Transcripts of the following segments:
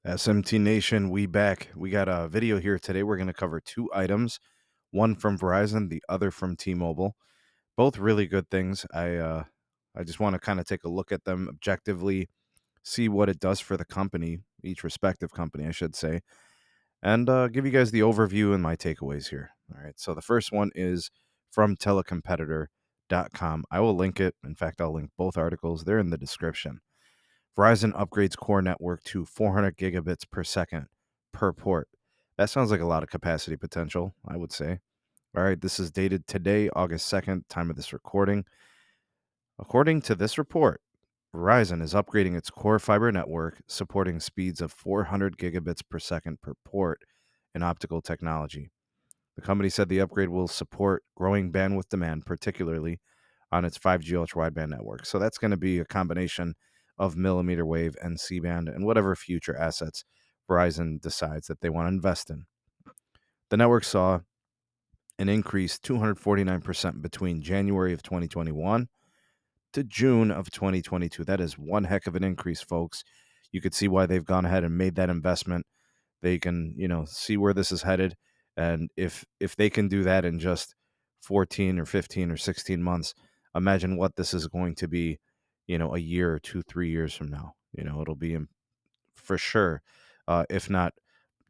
SMT Nation, we back. We got a video here today. We're going to cover two items, one from Verizon, the other from T-Mobile. Both really good things. I just want to kind of take a look at them objectively, see what it does for the company, each respective company, I should say, and give you guys the overview and my takeaways here. All right. So the first one is from telecompetitor.com. I will link it. In fact, I'll link both articles. They're in the description. Verizon upgrades core network to 400 gigabits per second per port. That sounds like a lot of capacity potential, I would say. All right, this is dated today, August 2nd, time of this recording. According to this report, Verizon is upgrading its core fiber network, supporting speeds of 400 gigabits per second per port in optical technology. The company said the upgrade will support growing bandwidth demand, particularly on its 5G ultra-wideband network. So that's going to be a combination of millimeter wave and C-band and whatever future assets Verizon decides that they want to invest in. The network saw an increase 249% between January of 2021 to June of 2022. That is one heck of an increase, folks. You could see why they've gone ahead and made that investment. They can, see where this is headed. And if they can do that in just 14 or 15 or 16 months, imagine what this is going to be, a year or 2, 3 years from now. It'll be for sure, if not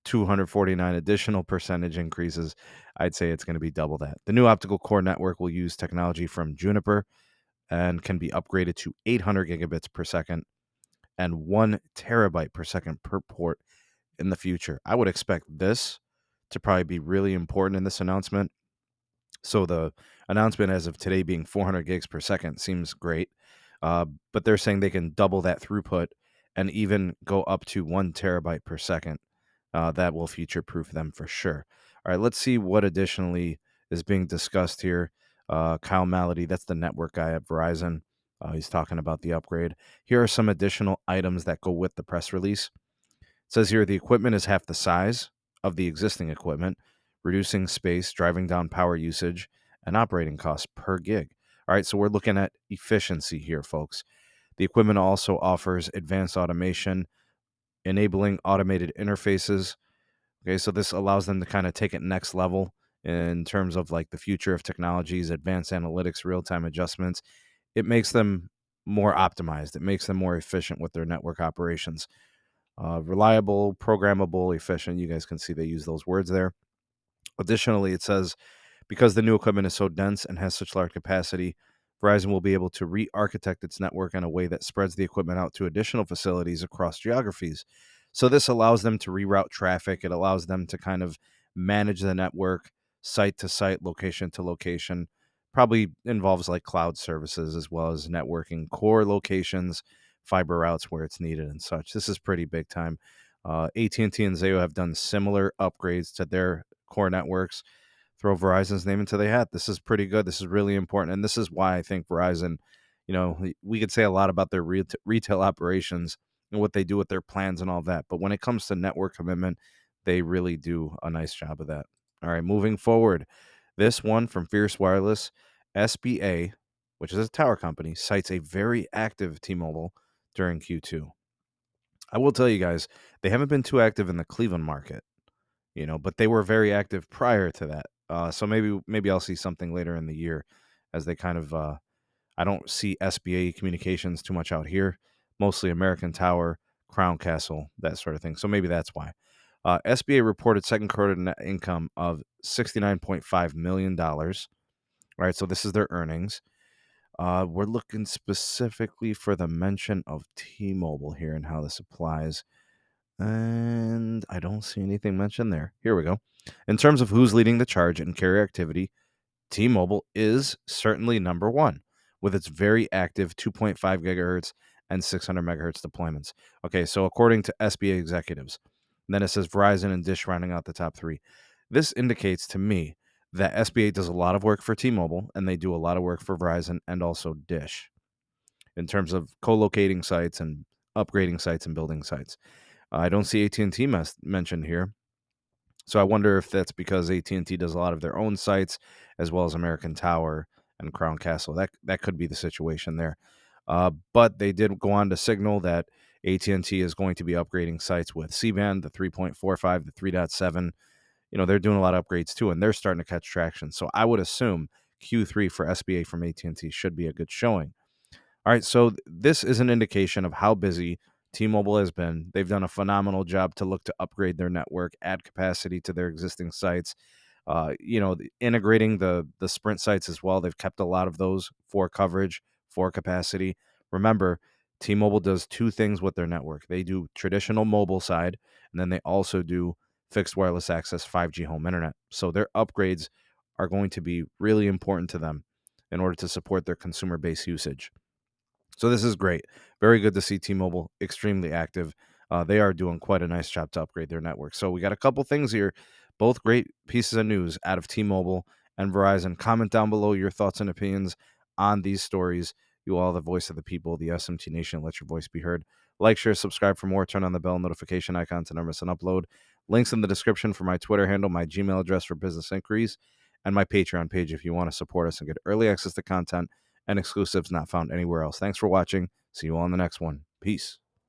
249 additional percentage increases, I'd say it's going to be double that. The new optical core network will use technology from Juniper and can be upgraded to 800 gigabits per second and 1 terabyte per second per port in the future. I would expect this to probably be really important in this announcement. So the announcement as of today being 400 gigs per second seems great, but they're saying they can double that throughput and even go up to 1 terabyte per second. That will future-proof them for sure. All right, let's see what additionally is being discussed here. Kyle Malady, that's the network guy at Verizon. He's talking about the upgrade. Here are some additional items that go with the press release. It says here the equipment is half the size of the existing equipment, reducing space, driving down power usage, and operating costs per gig. All right, so we're looking at efficiency here, folks. The equipment also offers advanced automation, enabling automated interfaces. Okay, so this allows them to kind of take it next level in terms of like the future of technologies, advanced analytics, real-time adjustments. It makes them more optimized. It makes them more efficient with their network operations. Reliable, programmable, efficient. You guys can see they use those words there. Additionally, it says because the new equipment is so dense and has such large capacity, Verizon will be able to re-architect its network in a way that spreads the equipment out to additional facilities across geographies. So this allows them to reroute traffic. It allows them to kind of manage the network site to site, location to location. Probably involves like cloud services as well as networking core locations, fiber routes where it's needed and such. This is pretty big time. AT&T and VzW have done similar upgrades to their core networks. Throw Verizon's name into the hat. This is pretty good. This is really important. And this is why I think Verizon, we could say a lot about their retail operations and what they do with their plans and all that. But when it comes to network commitment, they really do a nice job of that. All right, moving forward. This one from Fierce Wireless, SBA, which is a tower company, cites a very active T-Mobile during Q2. I will tell you guys, they haven't been too active in the Cleveland market, but they were very active prior to that. So maybe I'll see something later in the year as they kind of I don't see SBA communications too much out here, mostly American Tower, Crown Castle, that sort of thing. So maybe that's why. SBA reported second quarter net income of $69.5 million. All right, so this is their earnings. We're looking specifically for the mention of T-Mobile here and how this applies. And I don't see anything mentioned there. Here we go. In terms of who's leading the charge in carrier activity, T-Mobile is certainly number one with its very active 2.5 gigahertz and 600 megahertz deployments. Okay, so according to SBA executives, and then it says Verizon and Dish rounding out the top three. This indicates to me that SBA does a lot of work for T-Mobile and they do a lot of work for Verizon and also Dish in terms of co-locating sites and upgrading sites and building sites. I don't see AT&T mentioned here. So I wonder if that's because AT&T does a lot of their own sites as well as American Tower and Crown Castle. That could be the situation there. But they did go on to signal that AT&T is going to be upgrading sites with C-band, the 3.45, the 3.7. They're doing a lot of upgrades too, and they're starting to catch traction. So I would assume Q3 for SBA from AT&T should be a good showing. All right, so this is an indication of how busy T-Mobile has been. They've done a phenomenal job to look to upgrade their network, add capacity to their existing sites. Integrating the Sprint sites as well. They've kept a lot of those for coverage, for capacity. Remember, T-Mobile does two things with their network. They do traditional mobile side, and then they also do fixed wireless access 5G home internet. So their upgrades are going to be really important to them in order to support their consumer base usage. So this is great. Very good to see T-Mobile extremely active. They are doing quite a nice job to upgrade their network. So we got a couple things here, both great pieces of news out of T-Mobile and Verizon. Comment down below your thoughts and opinions on these stories. You all the voice of the people, the SMT Nation. Let your voice be heard. Like, share, subscribe for more. Turn on the bell notification icon to never miss an upload. Links in the description for my Twitter handle, my Gmail address for business inquiries, and my Patreon page if you want to support us and get early access to content and exclusives not found anywhere else. Thanks for watching. See you all in the next one. Peace.